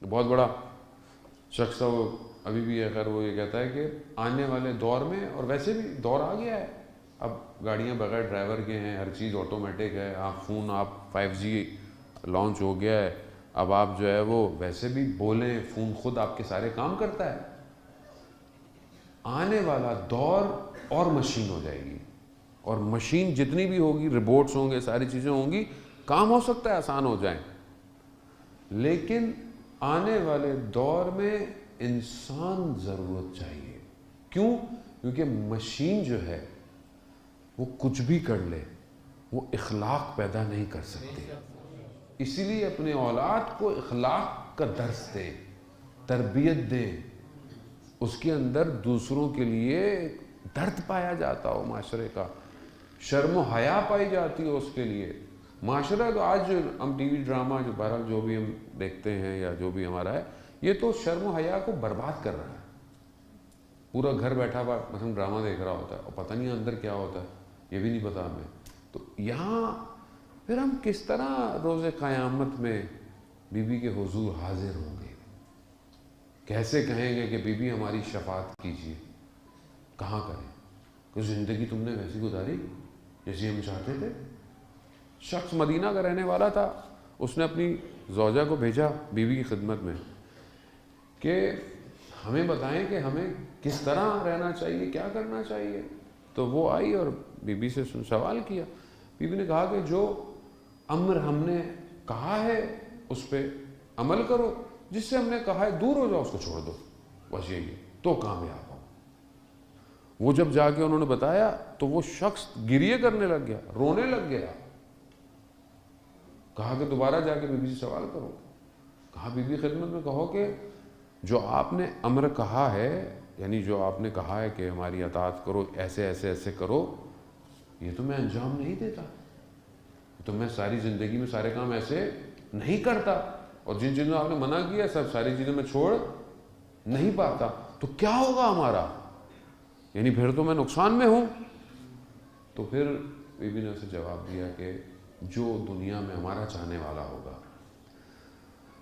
بہت بڑا شخص تھا وہ، ابھی بھی ہے خیر، وہ یہ کہتا ہے کہ آنے والے دور میں، اور ویسے بھی دور آ گیا ہے، اب گاڑیاں بغیر ڈرائیور کے ہیں، ہر چیز آٹومیٹک ہے، آپ فون، آپ 5G لانچ ہو گیا ہے، اب آپ جو ہے وہ ویسے بھی بولیں، فون خود آپ کے سارے کام کرتا ہے. آنے والا دور اور مشین ہو جائے گی، اور مشین جتنی بھی ہوگی، روبوٹس ہوں گے، ساری چیزیں ہوں گی، کام ہو سکتا ہے آسان ہو جائیں، لیکن آنے والے دور میں انسان ضرورت چاہیے. کیوں؟ کیونکہ مشین جو ہے وہ کچھ بھی کر لے، وہ اخلاق پیدا نہیں کر سکتی. اسی لیے اپنے اولاد کو اخلاق کا درس دیں، تربیت دیں، اس کے اندر دوسروں کے لیے درد پایا جاتا ہو، معاشرے کا شرم و حیا پائی جاتی ہو اس کے لیے. معاشرہ تو آج ہم ٹی وی ڈرامہ جو بہرحال جو بھی ہم دیکھتے ہیں یا جو بھی ہمارا ہے، یہ تو شرم و حیا کو برباد کر رہا ہے. پورا گھر بیٹھا ہوا مثلا ڈرامہ دیکھ رہا ہوتا ہے اور پتہ نہیں اندر کیا ہوتا ہے، یہ بھی نہیں پتا ہمیں. تو یہاں پھر ہم کس طرح روز قیامت میں بی بی کے حضور حاضر ہوں گے؟ کیسے کہیں گے کہ بی بی ہماری شفاعت کیجیے؟ کہاں کریں؟ کہ زندگی تم نے ویسی گزاری جیسی ہم چاہتے تھے. شخص مدینہ کا رہنے والا تھا، اس نے اپنی زوجہ کو بھیجا بی بی کی خدمت میں کہ ہمیں بتائیں کہ ہمیں کس طرح رہنا چاہیے، کیا کرنا چاہیے. تو وہ آئی اور بی بی سے سوال کیا. بی بی نے کہا کہ جو امر ہم نے کہا ہے اس پہ عمل کرو، جس سے ہم نے کہا ہے دور ہو جاؤ، اس کو چھوڑ دو، بس یہی تو کامیاب ہو. وہ جب جا کے انہوں نے بتایا تو وہ شخص گریے کرنے لگ گیا، رونے لگ گیا. کہا کہ دوبارہ جا کے بی بی سے سوال کرو. کہا بی بی خدمت میں کہو کہ جو آپ نے امر کہا ہے، یعنی جو آپ نے کہا ہے کہ ہماری اطاعت کرو، ایسے ایسے ایسے کرو، یہ تو میں انجام نہیں دیتا، تو میں ساری زندگی میں سارے کام ایسے نہیں کرتا، اور جن چیزوں آپ نے منع کیا سب ساری چیزیں میں چھوڑ نہیں پاتا، تو کیا ہوگا ہمارا؟ یعنی پھر تو میں نقصان میں ہوں. تو پھر بی بی نے اسے جواب دیا کہ جو دنیا میں ہمارا چاہنے والا ہوگا،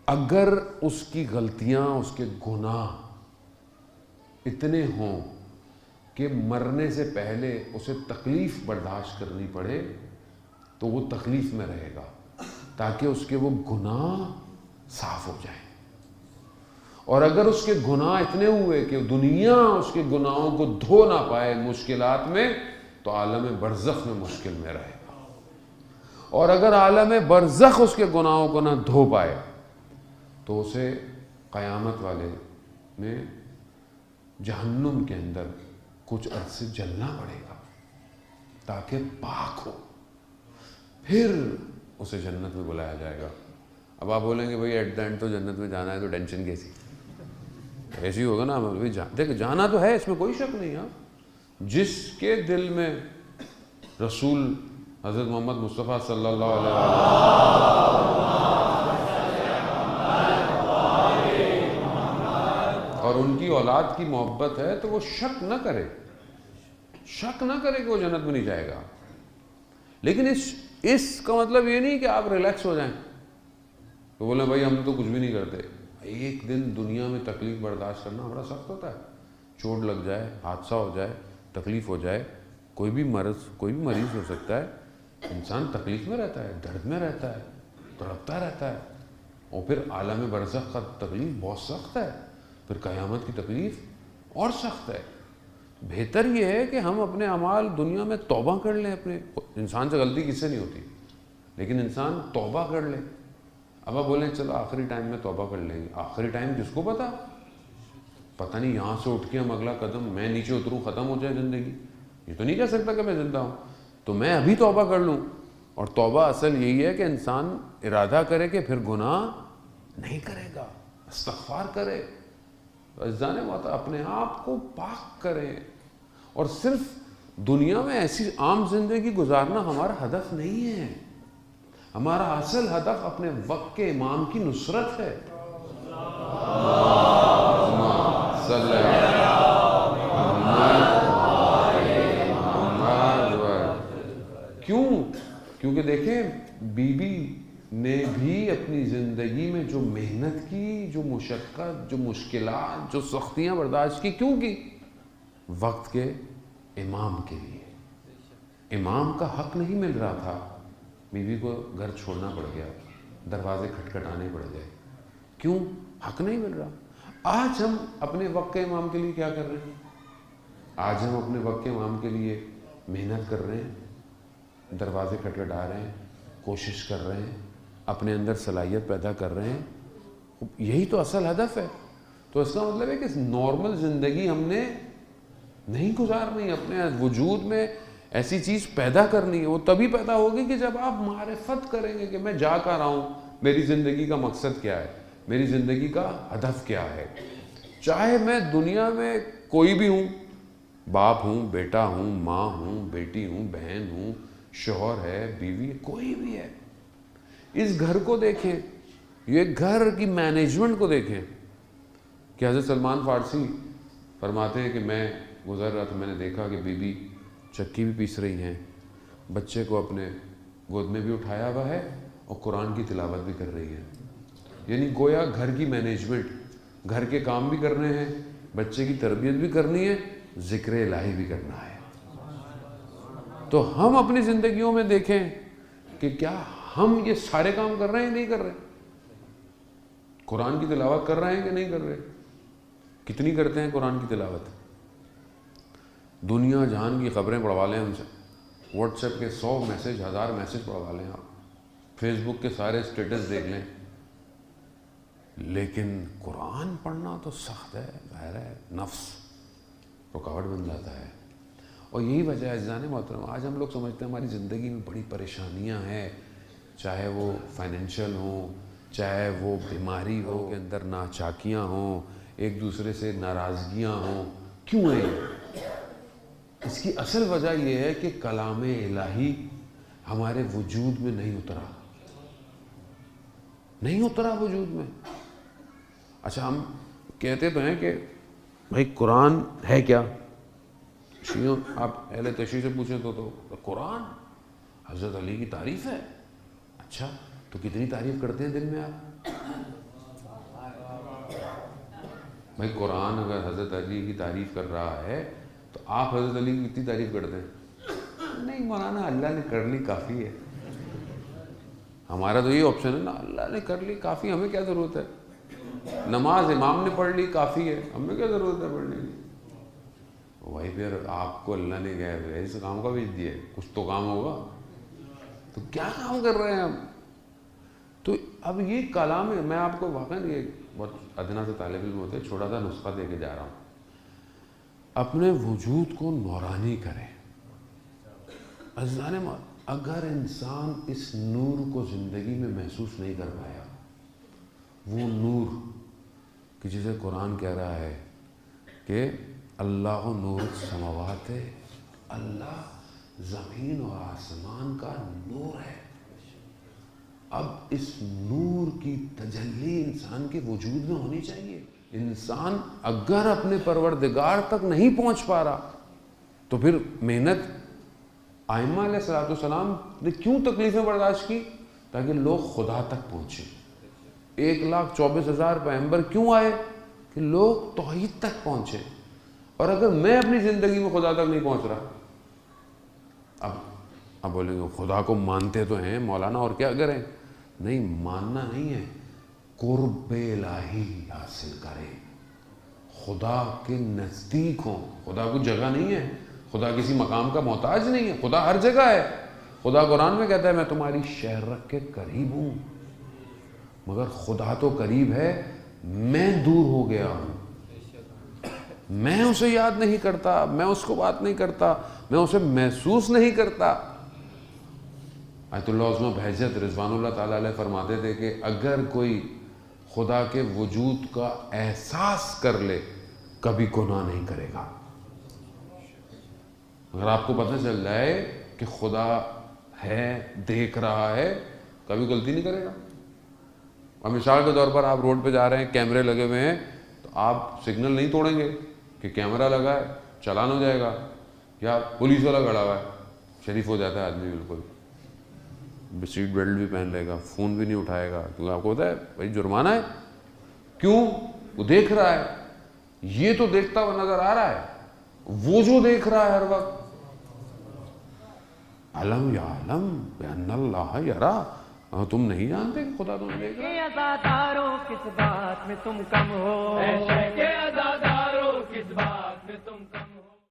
اگر اس کی غلطیاں، اس کے گناہ اتنے ہوں کہ مرنے سے پہلے اسے تکلیف برداشت کرنی پڑے، تو وہ تکلیف میں رہے گا تاکہ اس کے وہ گناہ صاف ہو جائیں. اور اگر اس کے گناہ اتنے ہوئے کہ دنیا اس کے گناہوں کو دھو نہ پائے مشکلات میں، تو عالم برزخ میں مشکل میں رہے گا. اور اگر عالم برزخ اس کے گناہوں کو نہ دھو پائے تو اسے قیامت والے میں جہنم کے اندر کچھ عرصے جلنا پڑے گا تاکہ پاک ہو، پھر اسے جنت میں بلایا جائے گا. اب آپ بولیں گے بھئی ایٹ دا اینڈ تو جنت میں جانا ہے تو ٹینشن کیسی؟ ایسی ہوگا نا. دیکھ جانا تو ہے، اس میں کوئی شک نہیں. جس کے دل میں رسول حضرت محمد مصطفیٰ صلی اللہ علیہ اور ان کی اولاد کی محبت ہے تو وہ شک نہ کرے کہ وہ جنت میں نہیں جائے گا. لیکن اس کا مطلب یہ نہیں کہ آپ ریلیکس ہو جائیں تو بولیں بھائی ہم تو کچھ بھی نہیں کرتے. ایک دن دنیا میں تکلیف برداشت کرنا بڑا سخت ہوتا ہے. چوٹ لگ جائے، حادثہ ہو جائے، تکلیف ہو جائے، کوئی بھی مریض ہو سکتا ہے. انسان تکلیف میں رہتا ہے، درد میں رہتا ہے، تڑپتا رہتا ہے. اور پھر عالم برزخ کا تکلیف بہت سخت ہے، پھر قیامت کی تکلیف اور سخت ہے. بہتر یہ ہے کہ ہم اپنے اعمال دنیا میں توبہ کر لیں. اپنے انسان سے غلطی کس سے نہیں ہوتی، لیکن انسان توبہ کر لے. اب آپ بولیں چلو آخری ٹائم میں توبہ کر لیں گے. آخری ٹائم کس کو پتہ نہیں یہاں سے اٹھ کے ہم اگلا قدم میں نیچے اتروں، ختم ہو جائے زندگی. یہ تو نہیں کہہ سکتا کہ میں زندہ ہوں، تو میں ابھی توبہ کر لوں. اور توبہ اصل یہی ہے کہ انسان ارادہ کرے کہ پھر گناہ نہیں کرے گا، استغفار کرے. عزیزان محترم اپنے آپ کو پاک کریں. اور صرف دنیا میں ایسی عام زندگی گزارنا ہمارا ہدف نہیں ہے. ہمارا اصل ہدف اپنے وقت کے امام کی نصرت ہے. کیوں؟ کیونکہ دیکھیں بی بی نے بھی اپنی زندگی میں جو محنت کی، جو مشقت، جو مشکلات، جو سختیاں برداشت کی، کیوں کی؟ وقت کے امام کے لیے۔ امام کا حق نہیں مل رہا تھا، بیوی کو گھر چھوڑنا پڑ گیا، دروازے کھٹکھٹانے پڑ گئے، کیوں؟ حق نہیں مل رہا۔ آج ہم اپنے وقت کے امام کے لیے کیا کر رہے ہیں؟ آج ہم اپنے وقت کے امام کے لیے محنت کر رہے ہیں، دروازے کھٹکھٹا رہے ہیں، کوشش کر رہے ہیں، اپنے اندر صلاحیت پیدا کر رہے ہیں۔ یہی تو اصل ہدف ہے۔ تو اس کا مطلب ہے کہ نارمل زندگی ہم نے نہیں گزارنی، اپنے وجود میں ایسی چیز پیدا کرنی ہے۔ وہ تبھی پیدا ہوگی کہ جب آپ معرفت کریں گے کہ میں جا کر رہا ہوں، میری زندگی کا مقصد کیا ہے، میری زندگی کا ہدف کیا ہے۔ چاہے میں دنیا میں کوئی بھی ہوں، باپ ہوں، بیٹا ہوں، ماں ہوں، بیٹی ہوں، بہن ہوں، شوہر ہے، بیوی ہے، کوئی بھی ہے، اس گھر کو دیکھیں، یہ گھر کی مینجمنٹ کو دیکھیں کہ حضرت سلمان فارسی فرماتے ہیں کہ میں گزر رہا تھا، میں نے دیکھا کہ بیوی چکی بھی پیس رہی ہیں، بچے کو اپنے گود میں بھی اٹھایا ہوا ہے اور قرآن کی تلاوت بھی کر رہی ہے۔ یعنی گویا گھر کی مینجمنٹ، گھر کے کام بھی کرنے ہیں، بچے کی تربیت بھی کرنی ہے، ذکر الہی بھی کرنا ہے۔ تو ہم اپنی زندگیوں میں دیکھیں کہ کیا ہم یہ سارے کام کر رہے ہیں نہیں کر رہے؟ قرآن کی تلاوت کر رہے ہیں کہ نہیں کر رہے؟ کتنی کرتے ہیں قرآن کی تلاوت؟ دنیا جہان کی خبریں پڑھوا لیں ہم سے، واٹس ایپ کے 100 میسج، 1000 میسج پڑھوا لیں آپ، فیس بک کے سارے سٹیٹس دیکھ لیں، لیکن قرآن پڑھنا تو سخت ہے، ظاہر ہے نفس رکاوٹ بن جاتا ہے۔ اور یہی وجہ ہے عزیزان محترم، آج ہم لوگ سمجھتے ہیں ہماری زندگی میں بڑی پریشانیاں ہیں، چاہے وہ فائنینشیل ہوں، چاہے وہ بیماری ہو کے اندر ناچاکیاں ہوں، ایک دوسرے سے ناراضگیاں ہوں۔ کیوں ہے؟ اس کی اصل وجہ یہ ہے کہ کلام الہی ہمارے وجود میں نہیں اترا وجود میں۔ اچھا، ہم کہتے تو ہیں کہ بھائی قرآن ہے کیا؟ شیعوں، آپ اہل تشیع سے پوچھیں تو قرآن حضرت علی کی تعریف ہے۔ اچھا، تو کتنی تعریف کرتے ہیں دن میں آپ؟ بھائی قرآن اگر حضرت علی کی تعریف کر رہا ہے تو آپ حضرت علی کی کتنی تعریف کرتے ہیں؟ نہیں مولانا، اللہ نے کر لی کافی ہے۔ ہمارا تو یہ آپشن ہے نا، اللہ نے کر لی کافی، ہمیں کیا ضرورت ہے؟ نماز امام نے پڑھ لی کافی ہے، ہمیں کیا ضرورت ہے پڑھنے کی؟ وہی پھر آپ کو اللہ نے کہا اس کام کا بھیج دیا، کچھ تو کام ہوگا، تو کیا کام کر رہے ہیں ہم؟ تو اب یہ کلام ہے، میں آپ کو واقعاً یہ بہت ادنا سے طالب علم ہوتے چھوٹا سا نسخہ دے کے جا رہا ہوں، اپنے وجود کو نورانی کریں۔ عزیزان، اگر انسان اس نور کو زندگی میں محسوس نہیں کر پایا، وہ نور کہ جسے قرآن کہہ رہا ہے کہ اللہ نور السماوات، اللہ زمین و آسمان کا نور ہے۔ اب اس نور کی تجلی انسان کے وجود میں ہونی چاہیے۔ انسان اگر اپنے پروردگار تک نہیں پہنچ پا رہا تو پھر محنت ائمہ علیہ الصلوۃ والسلام نے کیوں تکلیفیں برداشت کی؟ تاکہ لوگ خدا تک پہنچے۔ 1,24,000 پیغمبر کیوں آئے؟ کہ لوگ توحید تک پہنچے۔ اور اگر میں اپنی زندگی میں خدا تک نہیں پہنچ رہا، اب بولیں گے خدا کو مانتے تو ہیں مولانا، اور کیا کریں؟ نہیں، ماننا نہیں ہے، قرب الہی حاصل کریں، خدا کے نزدیک ہوں۔ خدا کو جگہ نہیں ہے، خدا کسی مقام کا محتاج نہیں ہے، خدا ہر جگہ ہے۔ خدا قرآن میں کہتا ہے میں تمہاری شہرک کے قریب ہوں، مگر خدا تو قریب ہے، میں دور ہو گیا ہوں، میں اسے یاد نہیں کرتا، میں اس کو بات نہیں کرتا، میں اسے محسوس نہیں کرتا۔ آیت اللہ عظمہ بہجت رضوان اللہ تعالیٰ علیہ فرماتے تھے کہ اگر کوئی خدا کے وجود کا احساس کر لے کبھی گناہ نہیں کرے گا۔ اگر آپ کو پتہ چل جائے کہ خدا ہے، دیکھ رہا ہے، کبھی غلطی نہیں کرے گا۔ اور مثال کے طور پر آپ روڈ پہ جا رہے ہیں، کیمرے لگے ہوئے ہیں، تو آپ سگنل نہیں توڑیں گے کہ کیمرہ لگا ہے چالان ہو جائے گا، یا پولیس والا کھڑا ہوا ہے، شریف ہو جاتا ہے آدمی بالکل۔ سیٹ بیلٹ بھی پہن لے گا, فون بھی نہیں اٹھائے گا, کیونکہ آپ کو پتا ہے بھائی جرمانہ ہے. کیوں؟ وہ دیکھ رہا ہے, یہ تو دیکھتا ہوا نظر آ رہا ہے, وہ جو دیکھ رہا ہے ہر وقت. علم یعلم بأن اللہ یرا, تم نہیں جانتے کہ خدا تمہیں دیکھ رہا ہے؟ عزاداروں کس بات میں تم کم ہو.